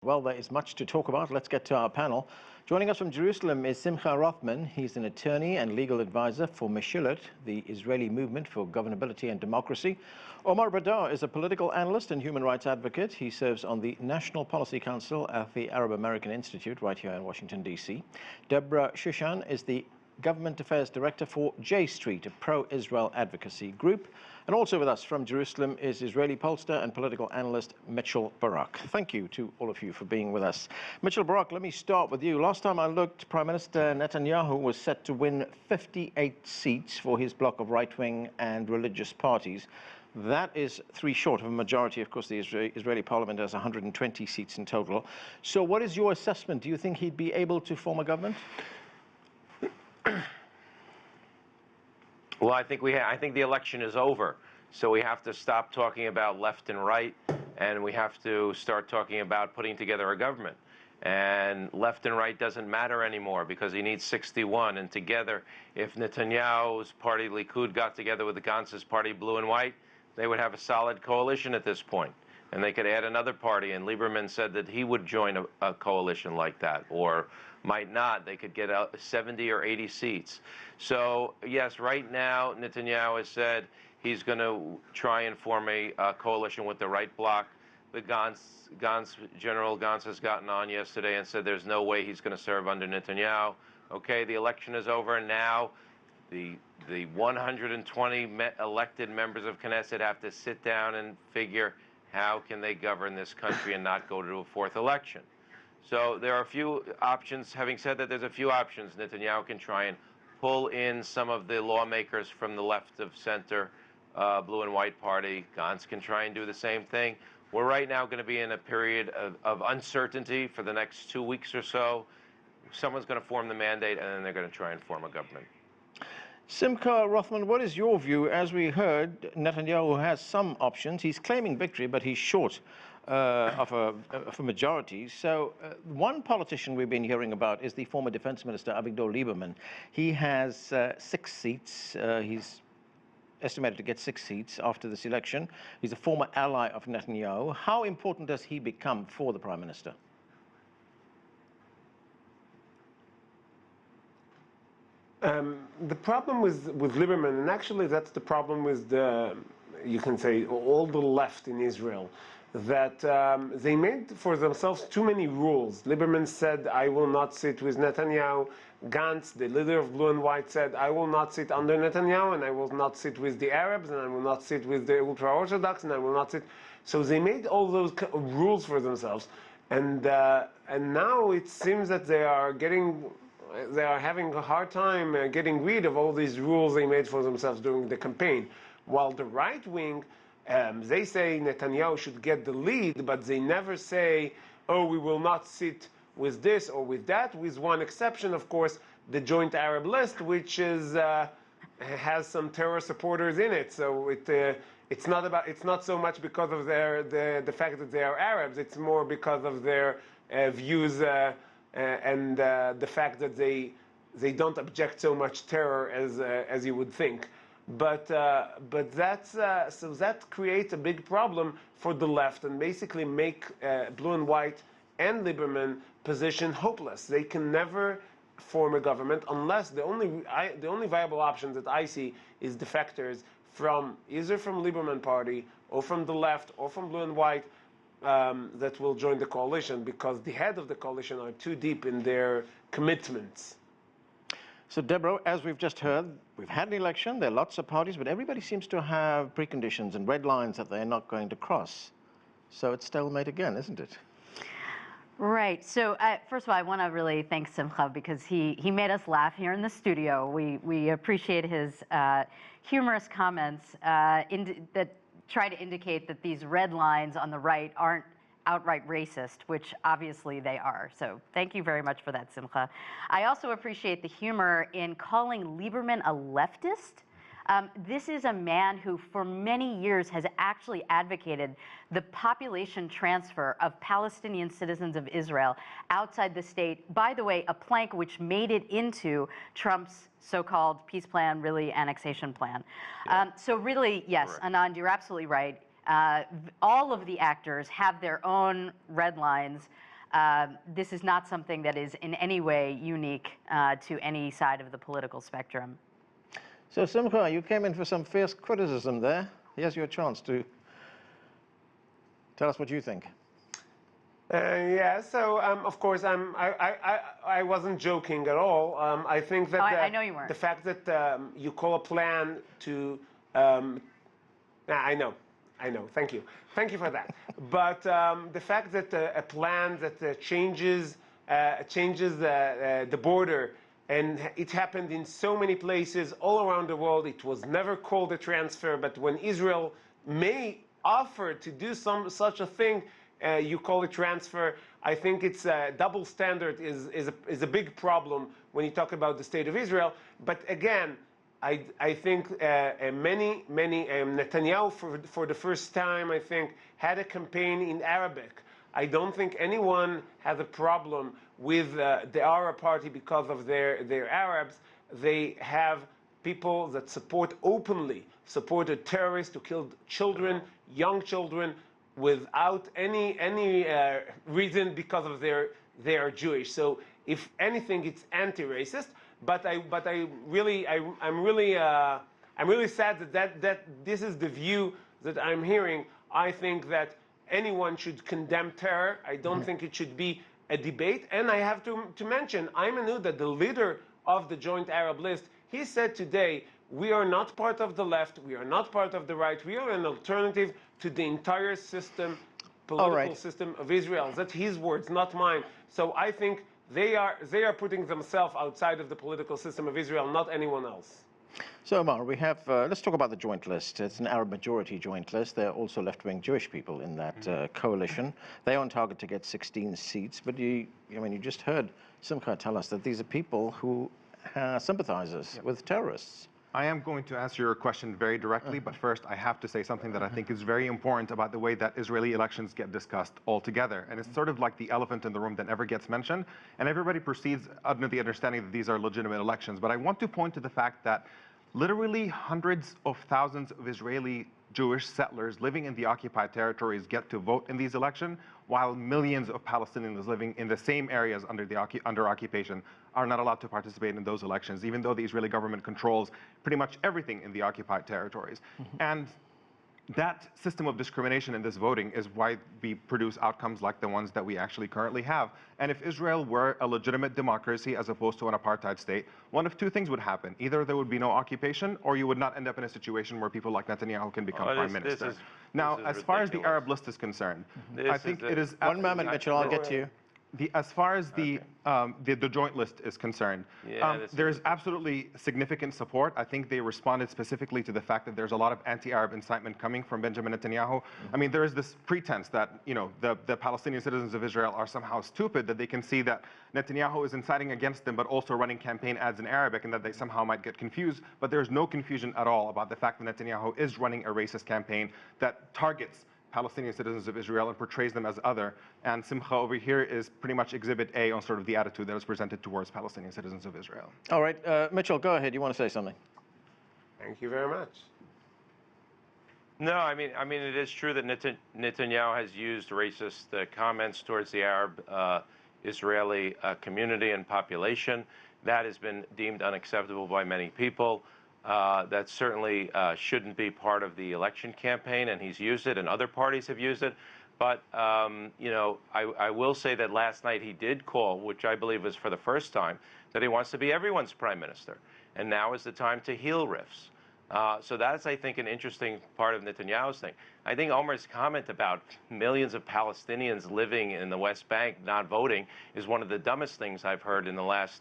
Well, there is much to talk about. Let's get to our panel. Joining us from Jerusalem is Simcha Rothman. He's an attorney and legal advisor for Meshilut, the Israeli movement for governability and democracy. Omar Baddar is a political analyst and human rights advocate. He serves on the National Policy Council at the Arab American Institute right here in Washington, D.C. Debra Shushan is the Government Affairs Director for J Street, a pro-Israel advocacy group. And also with us from Jerusalem is Israeli pollster and political analyst Mitchell Barak. Thank you to all of you for being with us. Mitchell Barak, let me start with you. Last time I looked, Prime Minister Netanyahu was set to win 58 seats for his bloc of right-wing and religious parties. That is 3 short of a majority. Of course, the Israeli parliament has 120 seats in total. So what is your assessment? Do you think he'd be able to form a government? Well, I think the election is over, so we have to stop talking about left and right, and we have to start talking about putting together a government. And left and right doesn't matter anymore because he needs 61. And together, if Netanyahu's party Likud got together with the Gantz's party Blue and White, they would have a solid coalition at this point. And they could add another party. And Lieberman said that he would join a coalition like that, or might not. They could get 70 or 80 seats. So, yes, right now, Netanyahu has said he's going to try and form a coalition with the right bloc. The General Gantz has gotten on yesterday and said there's no way he's going to serve under Netanyahu. Okay, the election is over, and now the 120 elected members of Knesset have to sit down and figure how can they govern this country and not go to a 4th election. So there are a few options. Having said that, there's a few options. Netanyahu can try and pull in some of the lawmakers from the left of center, Blue and White Party. Gantz can try and do the same thing. We're right now going to be in a period of uncertainty for the next 2 weeks or so. Someone's going to form the mandate, and then they're going to try and form a government. Simcha Rothman, what is your view? As we heard, Netanyahu has some options. He's claiming victory, but he's short of a majority. So one politician we've been hearing about is the former defense minister, Avigdor Lieberman. He has 6 seats. He's estimated to get 6 seats after this election. He's a former ally of Netanyahu. How important does he become for the prime minister? The problem with Lieberman, and actually that's the problem with you can say, all the left in Israel, that they made for themselves too many rules. Lieberman said, I will not sit with Netanyahu. Gantz, the leader of Blue and White, said, I will not sit under Netanyahu, and I will not sit with the Arabs, and I will not sit with the ultra-Orthodox, and I will not sit. So they made all those rules for themselves. And now it seems that they are having a hard time getting rid of all these rules they made for themselves during the campaign. While the right wing, they say Netanyahu should get the lead, but they never say, oh, we will not sit with this or with that, with one exception, of course, the Joint Arab List, which has some terror supporters in it. So it's not so much because of the fact that they are Arabs. It's more because of their views and the fact that they don't object so much terror as you would think. But that's so that creates a big problem for the left and basically make Blue and White and Lieberman position hopeless. They can never form a government unless the only viable option that I see is defectors from either from Lieberman party or from the left or from Blue and White that will join the coalition, because the head of the coalition are too deep in their commitments. So, Debra, as we've just heard, we've had an election, there are lots of parties, but everybody seems to have preconditions and red lines that they're not going to cross. So it's stalemate again, isn't it? Right. So, first of all, I want to really thank Simcha because he made us laugh here in the studio. We appreciate his humorous comments that try to indicate that these red lines on the right aren't outright racist, which obviously they are. So thank you very much for that, Simcha. I also appreciate the humor in calling Lieberman a leftist. This is a man who for many years has actually advocated the population transfer of Palestinian citizens of Israel outside the state. By the way, a plank which made it into Trump's so-called peace plan, really annexation plan. So really, yes, correct. Anand, you're absolutely right. All of the actors have their own red lines. this is not something that is in any way unique to any side of the political spectrum. So Simcha, you came in for some fierce criticism there. Here's your chance to tell us what you think. Yeah, so of course I wasn't joking at all. I think that I know you weren't. The fact that you call a plan to, I know, thank you for that. But the fact that a plan that changes the border, and it happened in so many places all around the world. It was never called a transfer, but when Israel may offer to do such a thing, you call it transfer. I think it's a double standard is a big problem when you talk about the state of Israel. But again, I think many Netanyahu for the first time, I think, had a campaign in Arabic. I don't think anyone has a problem with the Arab Party because of their Arabs. They have people that openly support a terrorist who killed children, young children, without any reason because of they are Jewish. So if anything, it's anti-racist. But I'm really sad that this is the view that I'm hearing. I think that anyone should condemn terror. I don't think it should be a debate. And I have to mention, Ayman Uda, the leader of the Joint Arab List, he said today, we are not part of the left, we are not part of the right, we are an alternative to the entire system, political system of Israel. That's his words, not mine. So I think they are putting themselves outside of the political system of Israel, not anyone else. So Omar, we have, let's talk about the joint list. It's an Arab majority joint list. There are also left-wing Jewish people in that coalition. They're on target to get 16 seats, but you just heard Simcha tell us that these are people who are sympathizers with terrorists. I am going to answer your question very directly, but first I have to say something that I think is very important about the way that Israeli elections get discussed altogether. And it's sort of like the elephant in the room that never gets mentioned, and everybody proceeds under the understanding that these are legitimate elections. But I want to point to the fact that literally hundreds of thousands of Israeli Jewish settlers living in the occupied territories get to vote in these elections, while millions of Palestinians living in the same areas under occupation are not allowed to participate in those elections, even though the Israeli government controls pretty much everything in the occupied territories. And that system of discrimination in this voting is why we produce outcomes like the ones that we actually currently have. And if Israel were a legitimate democracy as opposed to an apartheid state, one of two things would happen. Either there would be no occupation, or you would not end up in a situation where people like Netanyahu can become prime minister. Now, as far as the Arab list is concerned, I think it is... One moment, Mitchell, I'll get to you. As far as the joint list is concerned, there is absolutely significant support. I think they responded specifically to the fact that there's a lot of anti-Arab incitement coming from Benjamin Netanyahu. I mean, there is this pretense that the Palestinian citizens of Israel are somehow stupid, that they can see that Netanyahu is inciting against them, but also running campaign ads in Arabic, and that they somehow might get confused. But there's no confusion at all about the fact that Netanyahu is running a racist campaign that targets Palestinian citizens of Israel and portrays them as other. And Simcha over here is pretty much exhibit A on sort of the attitude that is presented towards Palestinian citizens of Israel. All right, Mitchell, go ahead. You want to say something? Thank you very much. No, I mean, it is true that Netanyahu has used racist comments towards the Arab Israeli community and population. That has been deemed unacceptable by many people. That certainly shouldn't be part of the election campaign, and he's used it, and other parties have used it. But, I will say that last night he did call, which I believe was for the first time, that he wants to be everyone's prime minister. And now is the time to heal rifts. So that's, I think, an interesting part of Netanyahu's thing. I think Omar's comment about millions of Palestinians living in the West Bank not voting is one of the dumbest things I've heard in the last,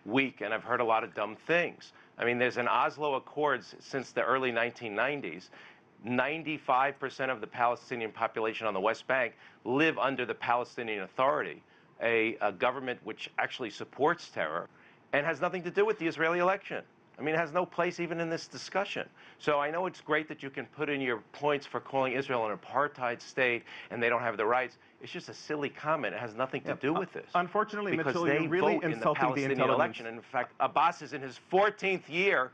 week, and I've heard a lot of dumb things. I mean, there's an Oslo Accords since the early 1990s. 95% of the Palestinian population on the West Bank live under the Palestinian Authority, a government which actually supports terror and has nothing to do with the Israeli election. I mean, it has no place even in this discussion. So I know it's great that you can put in your points for calling Israel an apartheid state and they don't have the rights. It's just a silly comment. It has nothing to do with this. Unfortunately, because Mitchell, they you're really vote in the insulting the Palestinian intelligence. election. And in fact, Abbas is in his 14th year.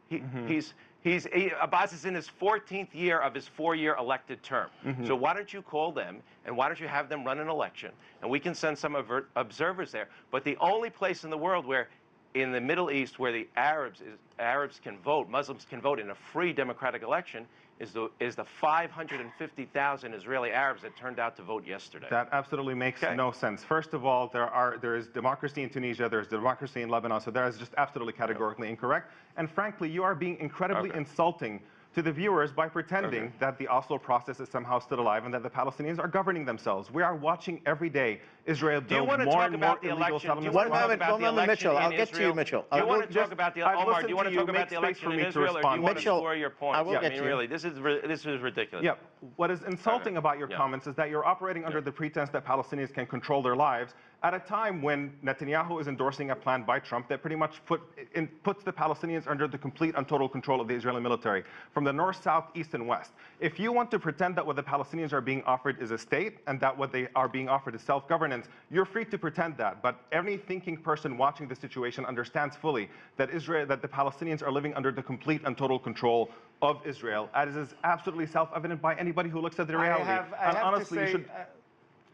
He's Abbas is in his 14th year of his 4-year elected term. So why don't you call them, and why don't you have them run an election? And we can send some observers there. But the only place in the world where, in the Middle East, where the Arabs can vote, Muslims can vote in a free democratic election, is the 550,000 Israeli Arabs that turned out to vote yesterday. That absolutely makes no sense. First of all, there is democracy in Tunisia, there is democracy in Lebanon, so that is just absolutely categorically incorrect. And frankly, you are being incredibly insulting to the viewers by pretending that the Oslo process is somehow still alive and that the Palestinians are governing themselves. We are watching every day Israel build more and more illegal settlements. One moment, Mitchell. I'll get to you, Mitchell. Do you want to talk about the Omar? Do you want to talk about the election in Israel, or do you want to score your points? I will get you. Really, this is ridiculous. Yeah. What is insulting about your comments is that you're operating under the pretense that Palestinians can control their lives at a time when Netanyahu is endorsing a plan by Trump that pretty much puts the Palestinians under the complete and total control of the Israeli military from the north, south, east, and west. If you want to pretend that what the Palestinians are being offered is a state and that what they are being offered is self-governance, you're free to pretend that. But any thinking person watching the situation understands fully that the Palestinians are living under the complete and total control of Israel, as is absolutely self-evident by anybody who looks at the reality. I have honestly, to say, you should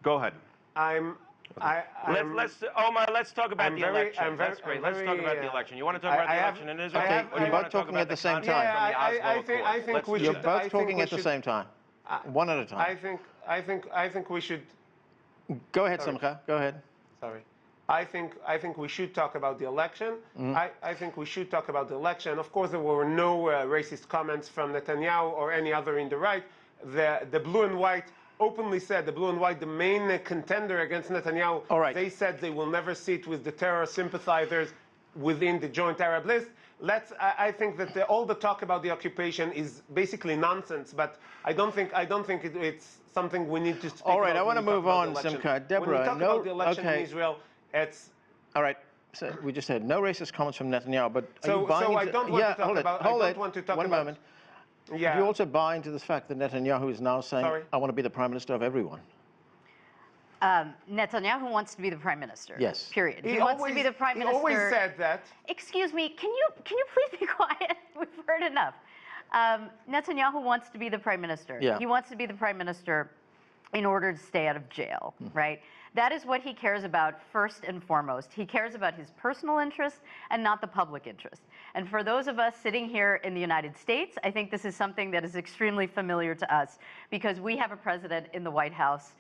go ahead. Omar, let's talk about the election. That's great. Let's talk about the election. You want to talk about the election in Israel? Okay, you're both talking at the same time. I think we should. You're both talking at the same time. One at a time. I think we should. Go ahead, Simcha. Go ahead. Sorry. I think we should talk about the election. I think we should talk about the election. Of course, there were no racist comments from Netanyahu or any other in the right. The blue and white openly said, the main contender against Netanyahu, they said they will never sit with the terror sympathizers within the joint Arab list. I think that all the talk about the occupation is basically nonsense, but I don't think it's something we need to speak about. All right, I want to move on, Simcha. Deborah, when we talk about the election in Israel, it's... All right, so we just had no racist comments from Netanyahu, but I don't want to talk about... One moment. Yeah. Do you also buy into the fact that Netanyahu is now saying, I want to be the prime minister of everyone? Netanyahu wants to be the prime minister. Yes. Period. He wants to be the prime minister. He always said that. Excuse me, can you please be quiet? We've heard enough. Netanyahu wants to be the prime minister. Yeah. He wants to be the prime minister in order to stay out of jail, right? That is what he cares about first and foremost. He cares about his personal interest and not the public interest. And for those of us sitting here in the United States, I think this is something that is extremely familiar to us because we have a president in the White House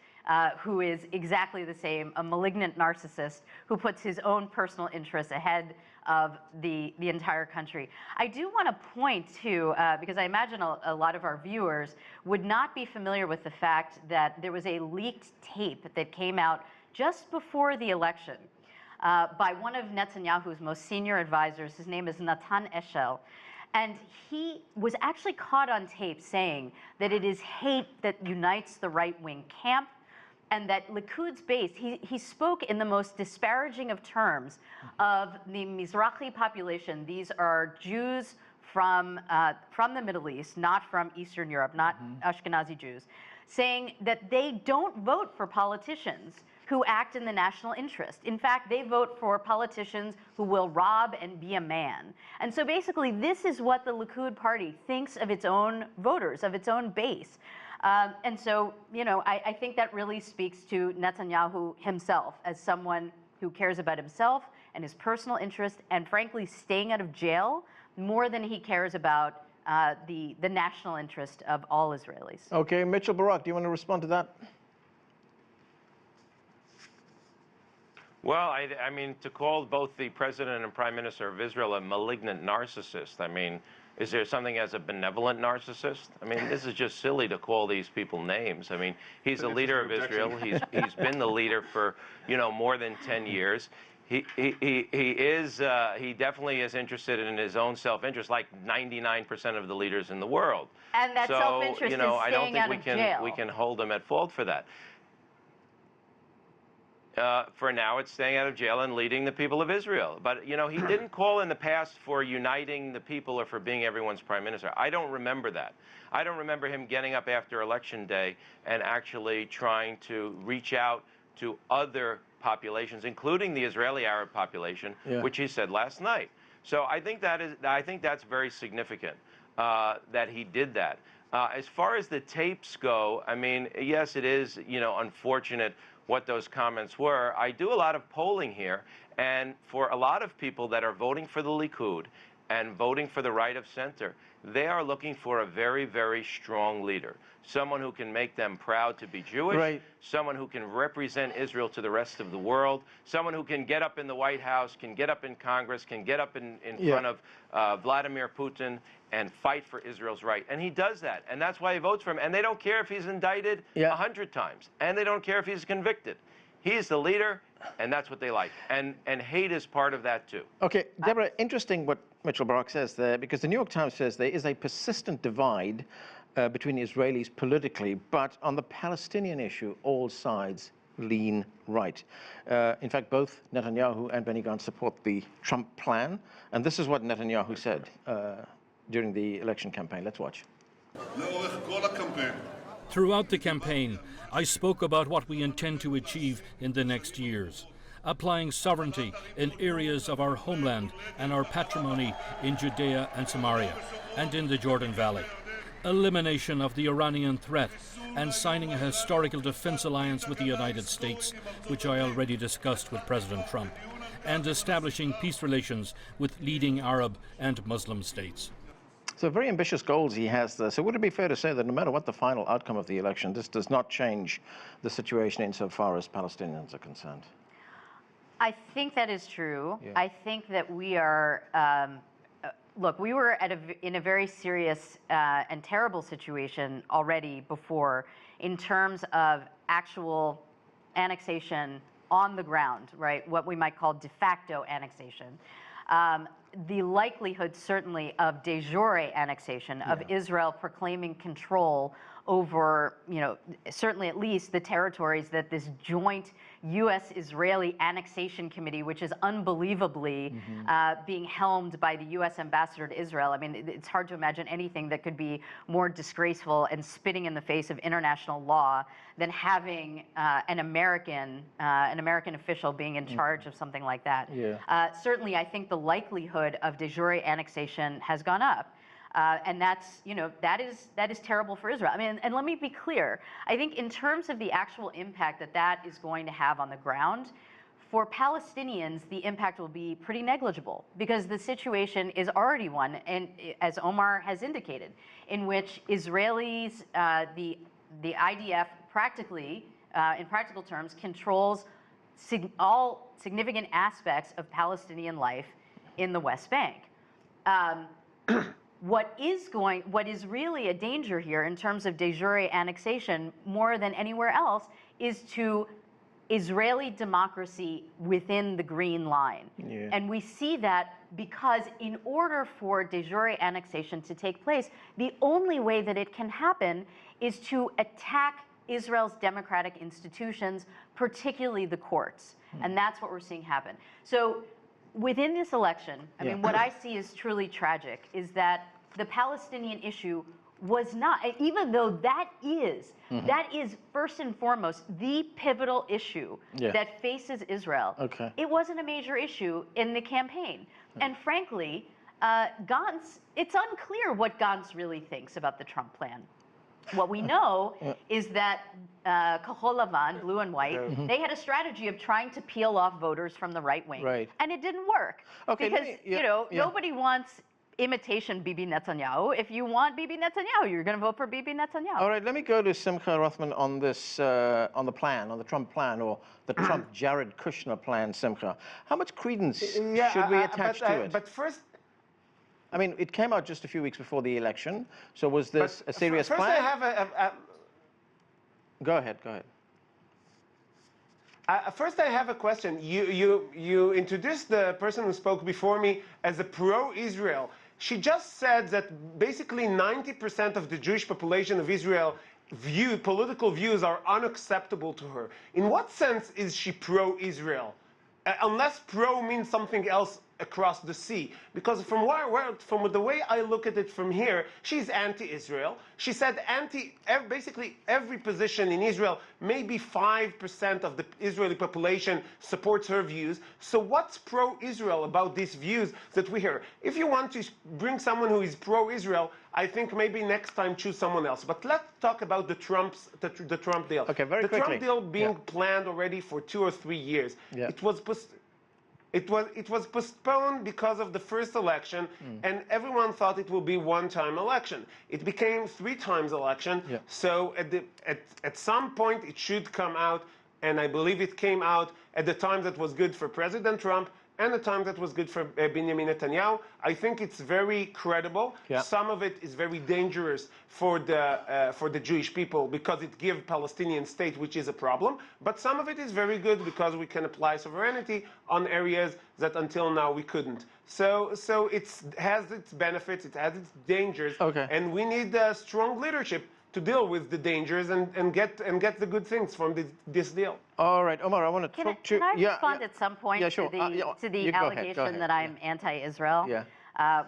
who is exactly the same, a malignant narcissist who puts his own personal interests ahead of the entire country. I do want to point to, because I imagine a lot of our viewers would not be familiar with the fact that there was a leaked tape that came out just before the election by one of Netanyahu's most senior advisors. His name is Natan Eshel. And he was actually caught on tape saying that it is hate that unites the right-wing camp, and that Likud's base, he spoke in the most disparaging of terms of the Mizrahi population. These are Jews from the Middle East, not from Eastern Europe, not Ashkenazi Jews, saying that they don't vote for politicians who act in the national interest. In fact, they vote for politicians who will rob and be a man. And so basically, this is what the Likud party thinks of its own voters, of its own base. And so, you know, I think that really speaks to Netanyahu himself as someone who cares about himself and his personal interest and, frankly, staying out of jail more than he cares about the national interest of all Israelis. Okay, Mitchell Barak, do you want to respond to that? Well, I mean, to call both the president and prime minister of Israel a malignant narcissist, I mean, is there something as a benevolent narcissist? I mean, this is just silly to call these people names. I mean, he's the leader of Israel. He's been the leader for, you know, more than 10 years. He definitely is interested in his own self-interest, like 99% of the leaders in the world. And that self-interest you know, is I don't staying out think of jail. we can hold him at fault for that. For now, it's staying out of jail and leading the people of Israel. But, you know, he didn't call in the past for uniting the people or for being everyone's prime minister. I don't remember that. I don't remember him getting up after Election Day and actually trying to reach out to other populations, including the Israeli Arab population, which he said last night. So I think that's very significant. that he did that. As far as the tapes go, I mean, yes, it is, unfortunate what those comments were. I do a lot of polling here, and for a lot of people that are voting for the Likud and voting for the right of center, they are looking for a very, very strong leader. Someone who can make them proud to be Jewish, right. Someone who can represent Israel to the rest of the world, someone who can get up in the White House, can get up in Congress, can get up in front of Vladimir Putin and fight for Israel's right. And he does that, and that's why he votes for him. And they don't care if he's indicted 100 times, and they don't care if he's convicted. He's the leader, and that's what they like. And hate is part of that, too. Okay, Deborah, interesting what Mitchell Barak says there, because the New York Times says there is a persistent divide between Israelis politically, but on the Palestinian issue, all sides lean right. In fact, both Netanyahu and Benny Gantz support the Trump plan, and this is what Netanyahu said during the election campaign. Let's watch. Throughout the campaign, I spoke about what we intend to achieve in the next years, applying sovereignty in areas of our homeland and our patrimony in Judea and Samaria and in the Jordan Valley, elimination of the Iranian threat, and signing a historical defense alliance with the United States, which I already discussed with President Trump, and establishing peace relations with leading Arab and Muslim states. So very ambitious goals he has there. So would it be fair to say that no matter what the final outcome of the election, this does not change the situation insofar as Palestinians are concerned? I think that is true. Yeah. I think that we are, look, we were in a very serious and terrible situation already before in terms of actual annexation on the ground, right? What we might call de facto annexation. The likelihood certainly of de jure annexation, of Israel proclaiming control over, certainly at least the territories that this joint U.S.-Israeli annexation committee, which is unbelievably being helmed by the U.S. ambassador to Israel. I mean, it's hard to imagine anything that could be more disgraceful and spitting in the face of international law than having an American official being in charge of something like that. Yeah. Certainly, I think the likelihood of de jure annexation has gone up. And that's, that is terrible for Israel. I mean, and let me be clear. I think in terms of the actual impact that is going to have on the ground, for Palestinians, the impact will be pretty negligible because the situation is already one, and as Omar has indicated, in which Israelis, the IDF practically, in practical terms, controls all significant aspects of Palestinian life in the West Bank. What is really a danger here in terms of de jure annexation more than anywhere else is to Israeli democracy within the Green Line. Yeah. And we see that because in order for de jure annexation to take place, the only way that it can happen is to attack Israel's democratic institutions, particularly the courts. And that's what we're seeing happen. So within this election, I mean, what I see is truly tragic is that the Palestinian issue was not, even though that is first and foremost the pivotal issue that faces Israel. Okay. It wasn't a major issue in the campaign. And frankly, Gantz, it's unclear what Gantz really thinks about the Trump plan. What we know is that Kahol Lavan, blue and white, they had a strategy of trying to peel off voters from the right wing. Right. And it didn't work. Okay, Because, nobody wants imitation Bibi Netanyahu. If you want Bibi Netanyahu, you're going to vote for Bibi Netanyahu. All right, let me go to Simcha Rothman on this, on the plan, on the Trump plan, or the Trump-Jared Kushner plan, Simcha. How much credence should we attach to it? But first, I mean, it came out just a few weeks before the election, so was this a serious first plan? I have Go ahead. First, I have a question. You introduced the person who spoke before me as a pro-Israel. She just said that basically 90% of the Jewish population of Israel political views are unacceptable to her. In what sense is she pro-Israel? Unless pro means something else across the sea. Because from the way I look at it from here, she's anti-Israel. She said basically every position in Israel, maybe 5% of the Israeli population supports her views. So what's pro-Israel about these views that we hear? If you want to bring someone who is pro-Israel, I think maybe next time choose someone else. But let's talk about the Trump deal. Okay, very quickly. The Trump deal being planned already for 2 or 3 years. Yeah. It was postponed because of the first election, and everyone thought it would be one-time election. It became 3 times election. Yeah. So at some point it should come out, and I believe it came out at the time that was good for President Trump and the time that was good for Benjamin Netanyahu. I think it's very credible. Yeah. Some of it is very dangerous for the Jewish people because it gives Palestinian state, which is a problem. But some of it is very good because we can apply sovereignty on areas that until now we couldn't. So it has its benefits, it has its dangers, and we need strong leadership to deal with the dangers and get the good things from this deal. All right, Omar, I want to talk to... Can I respond at some point sure. to the allegation that I'm anti-Israel? Yeah.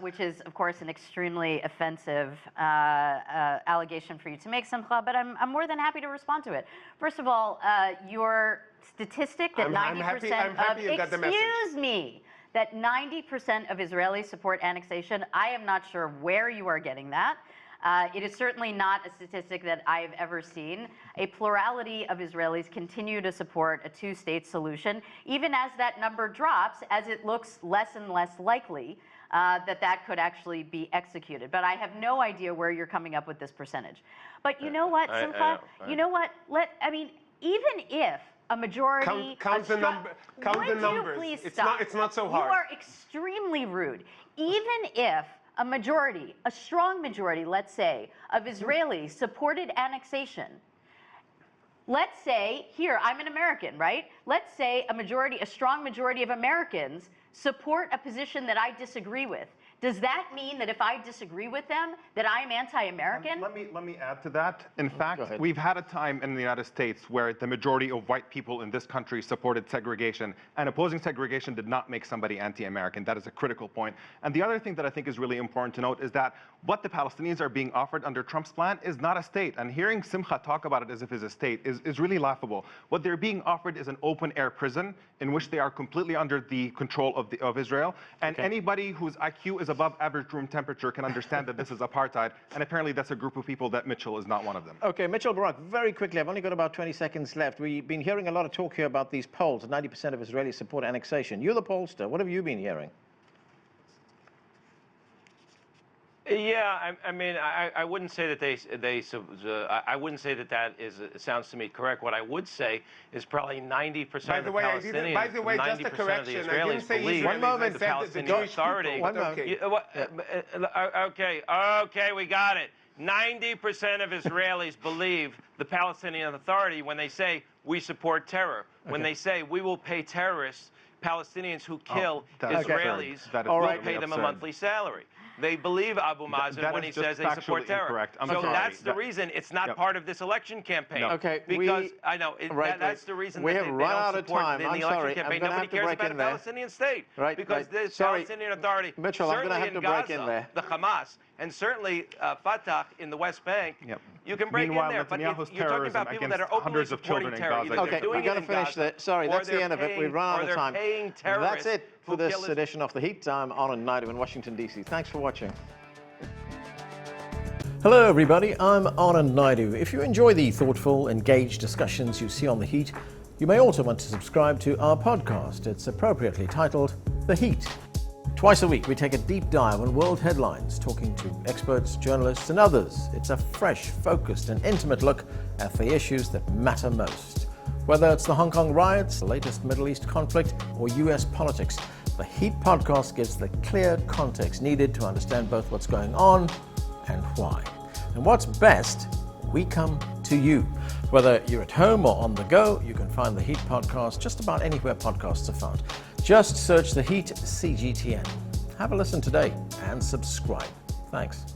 Which is, of course, an extremely offensive allegation for you to make, Simcha, but I'm more than happy to respond to it. First of all, your statistic that 90% that 90% of Israelis support annexation, I am not sure where you are getting that. It is certainly not a statistic that I have ever seen. A plurality of Israelis continue to support a 2-state solution, even as that number drops, as it looks less and less likely that could actually be executed. But I have no idea where you're coming up with this percentage. But you know what, Simcha? You know what? Even if a majority... Count the numbers. Please stop? It's not so hard. You are extremely rude. Even if a majority, a strong majority, let's say, of Israelis supported annexation. Let's say, here, I'm an American, right? Let's say a strong majority of Americans support a position that I disagree with. Does that mean that if I disagree with them, that I am anti-American? Let me add to that. In fact, we've had a time in the United States where the majority of white people in this country supported segregation, and opposing segregation did not make somebody anti-American. That is a critical point. And the other thing that I think is really important to note is that what the Palestinians are being offered under Trump's plan is not a state. And hearing Simcha talk about it as if it's a state is really laughable. What they're being offered is an open-air prison in which they are completely under the control of Israel. And anybody whose IQ is above average room temperature can understand that this is apartheid, and apparently that's a group of people that Mitchell is not one of them. Okay, Mitchell, Barak, very quickly, I've only got about 20 seconds left. We've been hearing a lot of talk here about these polls, 90% of Israelis support annexation. You're the pollster. What have you been hearing? Yeah, I mean, I wouldn't say that I wouldn't say that sounds to me correct. What I would say is probably 90% of the Palestinians, by the way, just a correction, I didn't say believe the Palestinian Authority. Okay, we got it. 90% of Israelis believe the Palestinian Authority when they say we support terror, when they say we will pay terrorists, Palestinians who kill Israelis, we'll pay them a monthly salary. They believe Abu Mazen when he says they support terror. So that's the reason it's not part of this election campaign. Okay, because I know that's the reason that they don't support in the election campaign. Nobody cares about a Palestinian state because the Palestinian Authority, Mitchell, certainly in Gaza, the Hamas, and certainly Fatah in the West Bank, you can break in there. But you're talking about people that are openly supporting terror. Okay, we've got to finish that. Sorry, that's the end of it. We've run out of time. That's it for this edition of The Heat. I'm Anand Naidu in Washington, D.C. Thanks for watching. Hello, everybody. I'm Anand Naidu. If you enjoy the thoughtful, engaged discussions you see on The Heat, you may also want to subscribe to our podcast. It's appropriately titled The Heat. Twice a week, we take a deep dive on world headlines, talking to experts, journalists, and others. It's a fresh, focused, and intimate look at the issues that matter most. Whether it's the Hong Kong riots, the latest Middle East conflict, or US politics, the Heat podcast gives the clear context needed to understand both what's going on and why. And what's best, we come to you. Whether you're at home or on the go, you can find the Heat podcast just about anywhere podcasts are found. Just search The Heat CGTN. Have a listen today and subscribe. Thanks.